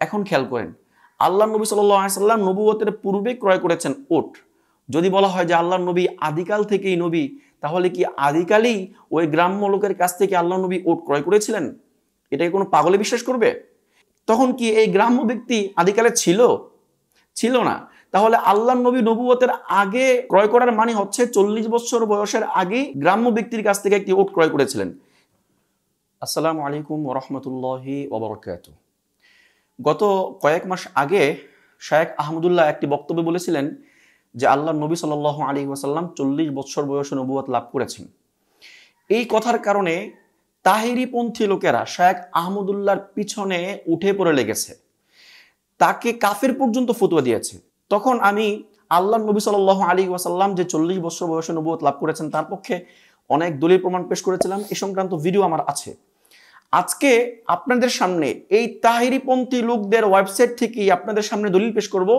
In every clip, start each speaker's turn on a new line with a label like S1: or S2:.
S1: এখন খেয়াল করেন, আল্লাহ নবী সাল্লাল্লাহু আলাইহি সাল্লাম নবুয়তের পূর্বে ক্রয় করেছেন উট। যদি বলা হয় যে আল্লাহ নবী আদিকাল থেকেই নবী, তাহলে কি আদিকালেই ওই গ্রাম্য লোকের কাছ থেকে আল্লাহ নবী উট ক্রয় করেছিলেন? এটাকে কোনো পাগলে বিশ্বাস করবে? তখন কি এই গ্রাম্য ব্যক্তি আদিকালে ছিল? ছিল না। তাহলে আল্লাহ নবী নবুয়তের আগে ক্রয় করার মানে হচ্ছে 40 বছর বয়সের আগেই গ্রাম্য ব্যক্তির কাছ থেকে একটি উট ক্রয় করেছিলেন। আসসালামু আলাইকুম ওয়া রাহমাতুল্লাহি ওয়া বারাকাতুহু। গত কয়েক মাস আগে শায়েখ আহমদুল্লাহ একটি বক্তব্যে বলেছিলেন যে আল্লাহ নবী সাল্লাল্লাহু আলাইহি ওয়াসাল্লাম 40 বছর বয়সে নবুয়ত লাভ করেছেন। এই কথার কারণে তাহেরিপন্থী লোকেরা শায়েখ আহমদুল্লাহর পিছনে উঠে পড়ে লেগেছে, তাকে কাফের পর্যন্ত ফতোয়া দিয়েছে। তখন আমি আল্লাহ নবী সাল্লাল্লাহু আলাইহি ওয়াসাল্লাম যে 40 বছর বয়সে নবুয়ত লাভ করেছেন তার পক্ষে অনেক দলিল প্রমাণ পেশ করেছিলাম। এই সংক্রান্ত ভিডিও আমার আছে। আজকে আপনাদের সামনে এই তাহেরিপন্থী লোকদের ওয়েবসাইট থেকেই আপনাদের সামনে দলিল পেশ করব,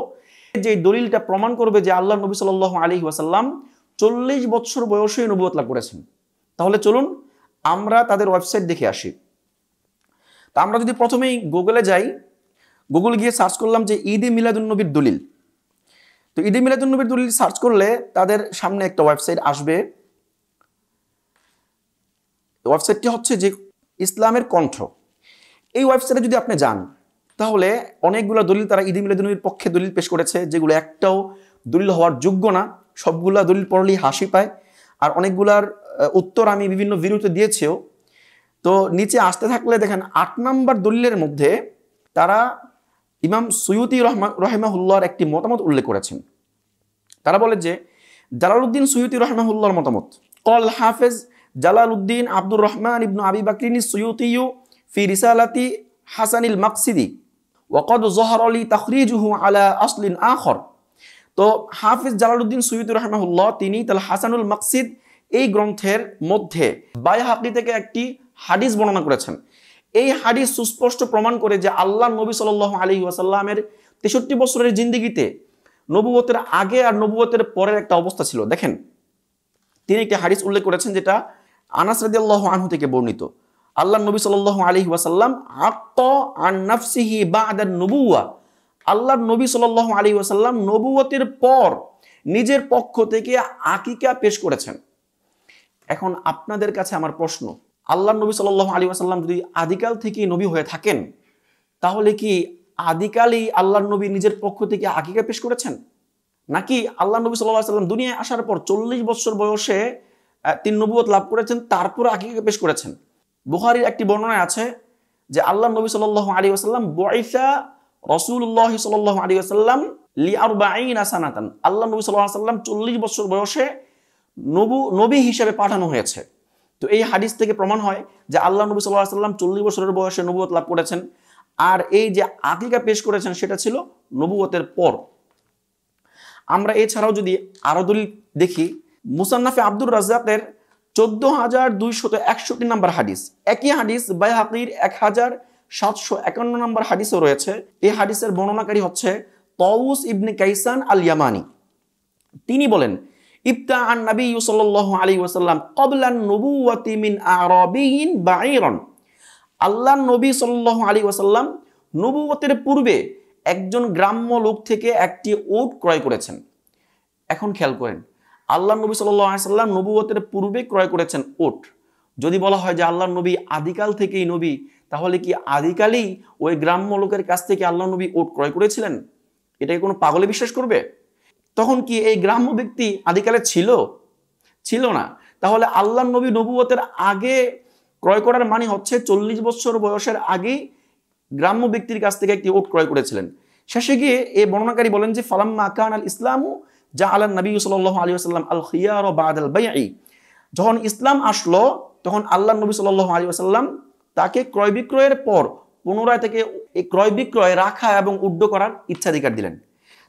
S1: যে দলিলটা প্রমাণ করবে যে আল্লাহ নবী সাল্লাল্লাহু আলাইহি ওয়াসাল্লাম 40 বছর বয়সে নবুয়ত লাভ করেছেন। তাহলে চলুন আমরা তাদের ওয়েবসাইট দেখে আসি। তা আমরা যদি প্রথমেই গুগলে যাই, গুগল গিয়ে সার্চ করলাম যে ঈদে মিলাদুন্নবীর দলিল। তো ঈদে মিলাদুন্নবীর দলিল সার্চ করলে তাদের সামনে একটা ওয়েবসাইট আসবে। ওয়েবসাইটটি হচ্ছে যে ইসলামের কণ্ঠ। এই ওয়েবসাইটে যদি আপনি যান তাহলে অনেকগুলো দলিল তারা ঈদে মিলাদুন্নবীর পক্ষে দলিল পেশ করেছে, যেগুলো একটাও দলিল হওয়ার যোগ্য না। সবগুলা দলিল পড়লেই হাসি পায়, আর অনেকগুলার উত্তর আমি বিভিন্ন ভিডিওতে দিয়েছিও। তো নিচে আসতে থাকলে দেখেন 8 নম্বর দলিলের মধ্যে তারা ইমাম সুয়ুতি রাহিমাহুল্লাহর একটি মতামত উল্লেখ করেছেন। তারা বলে যে জালালউদ্দিন সুয়ুতি রাহিমাহুল্লাহর মতামত, কল হাফেজ জালালউদ্দিন আব্দুর রহমান ইবনু আবি বাকরিন সুয়ুতিয়ু ফি রিসালাতি হাসানিল মাকসিদি ওয়াকাদ যহরা লি তাখরিজুহু আলা আসলিন আখর। তো হাফেজ জালালউদ্দিন সুয়ুতি রাহিমাহুল্লাহ তিনি তাল হাসানুল মাকসিদ এই গ্রন্থের মধ্যে বাইহাকি থেকে একটি হাদিস বর্ণনা করেছেন। এই হাদিস সুস্পষ্ট প্রমাণ করে যে আল্লাহ নবী সাল্লাল্লাহু আলাইহি ওয়াসাল্লামের 63 বছরের জিন্দেগিতে নবুয়তের আগে আর নবুয়তের পরের একটা অবস্থা ছিল। দেখেন, তিনি একটি হাদিস উল্লেখ করেছেন যেটা আনাস রাদিয়াল্লাহু আনহু থেকে বর্ণিত। আল্লাহ নবী সাল্লাল্লাহু আলাইহি ওয়াসাল্লাম আক্তা আন নাফসিহি বা'দা নবুওয়া, আল্লাহ নবী সাল্লাল্লাহু আলাইহি ওয়াসাল্লাম নবুয়তের পর নিজের পক্ষ থেকে আকিকা পেশ করেছেন। এখন আপনাদের কাছে আমার প্রশ্ন, আল্লাহ নবী সাল্লাল্লাহু আলাইহি ওয়াসাল্লাম যদি আদিকাল থেকে নবী হয়ে থাকেন, তাহলে কি আদিকালেই আল্লাহ নবী নিজের পক্ষ থেকে আকিকা পেশ করেছেন? নাকি আল্লাহ নবী সাল্লাল্লাহু আলাইহি ওয়াসাল্লাম দুনিয়ায় আসার পর 40 বছর বয়সে তিনি নবুয়ত লাভ করেছেন, তারপর আকিকা পেশ করেছেন? বুখারীর একটি বর্ণনায় আছে যে আল্লাহ নবী সাল্লাল্লাহু আলাইহি ওয়াসাল্লাম বুইসা রাসূলুল্লাহ সাল্লাল্লাহু আলাইহি ওয়াসাল্লাম লি40 সানাতান, আল্লাহ নবী সাল্লাল্লাহু আলাইহি ওয়াসাল্লাম 40 বছর বয়সে নবী হিসেবে পাঠানো হয়েছে। তো এই হাদিস থেকে প্রমাণ হয় যে আল্লাহ নবী সাল্লাল্লাহু আলাইহি ওয়াসাল্লাম 40 বছরের বয়সে নবুয়ত লাভ করেছেন, আর এই যে আকিকা পেশ করেছেন সেটা ছিল নবুয়তের পর। আমরা এছাড়াও যদি আরো দলিল দেখি, মুসান্নাফে আব্দুর রাজ্জাকের 14261 নম্বর হাদিস, একই হাদিস বাইহাকির 1751 নম্বর হাদিসও রয়েছে। এই হাদিসের বর্ণনাকারী হচ্ছে তাউস ইবনে কাইসান আল ইয়ামানি। তিনি বলেন, ইবতা আন নবী সাল্লাল্লাহু আলাইহি ওয়াসাল্লাম ক্বাবলা নবুওয়াতি মিন আরাবিয়িন বাঈরান, আল্লাহ নবী সাল্লাল্লাহু আলাইহি ওয়াসাল্লাম নবুয়তের পূর্বে একজন গ্রাম্য লোক থেকে একটি উট ক্রয় করেছেন। এখন খেয়াল করেন, আল্লাহ নবী সাল্লাল্লাহু আলাইহি ওয়াসাল্লাম নবুয়তের পূর্বে ক্রয় করেছেন উট। যদি বলা হয় যে আল্লাহ নবী আদিকাল থেকেই নবী, তাহলে কি আদিকালেই ওই গ্রাম্য লোকের কাছ থেকে আল্লাহ নবী উট ক্রয় করেছিলেন? এটাকে কোনো পাগলে বিশ্বাস করবে? তখন কি এই গ্রাম্য ব্যক্তি আদিকালে ছিল? ছিল না। তাহলে আল্লাহ নবী নবুয়তের আগে ক্রয় করার মানে হচ্ছে 40 বছর বয়সের আগেই গ্রাম্য ব্যক্তির কাছ থেকে একটি উট ক্রয় করেছিলেন। শেষে গিয়ে এই বর্ণনাকারী বলেন যে ফালাম্মা কানাল ইসলামু জাআলান নবী সাল্লাল্লাহু আলাইহি ওয়াসাল্লাম আল খিয়ার বা'দাল বাই'i, যখন ইসলাম আসলো তখন আল্লাহ নবী সাল্লাল্লাহু আলাইহি ওয়াসাল্লাম তাকে ক্রয় বিক্রয়ের পর পুনরায় থেকে এই ক্রয় বিক্রয় রাখা এবং উড্ড করার ইচ্ছাধিকার দিলেন।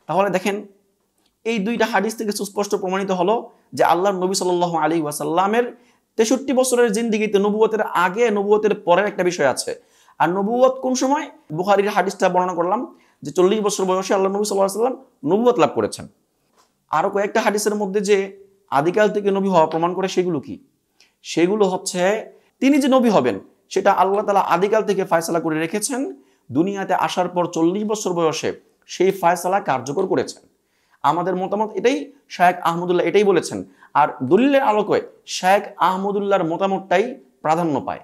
S1: তাহলে দেখেন, এই দুইটা হাদিস থেকে সুস্পষ্ট প্রমাণিত হলো যে আল্লাহ নবী সাল্লাল্লাহু আলাইহি ওয়াসাল্লামের 63 বছরের জিন্দেগিতে নবুয়তের আগে নবুয়তের পরের একটা বিষয় আছে। আর নবুয়ত কোন সময়? বুখারীর হাদিসটা বর্ণনা করলাম যে 40 বছর বয়সে আল্লাহ নবী সাল্লাল্লাহু আলাইহি ওয়াসাল্লাম নবুয়ত লাভ করেছেন। আরো কয়েকটা হাদিসের মধ্যে যে আদিকাল থেকে নবী হওয়া প্রমাণ করে, সেগুলো কি? সেগুলো হচ্ছে তিনি যে নবী হবেন সেটা আল্লাহ তাআলা আদিকাল থেকে ফয়সালা করে রেখেছেন। দুনিয়াতে আসার পর 40 বছর বয়সে সেই ফয়সালা কার্যকর করেছেন। আমাদের মতামত এটাই, শায়েখ আহমদুল্লাহ এটাই বলেছেন। আর দলিলের আলোকে শায়েখ আহমদুল্লাহর মতামতটাই প্রাধান্য পায়।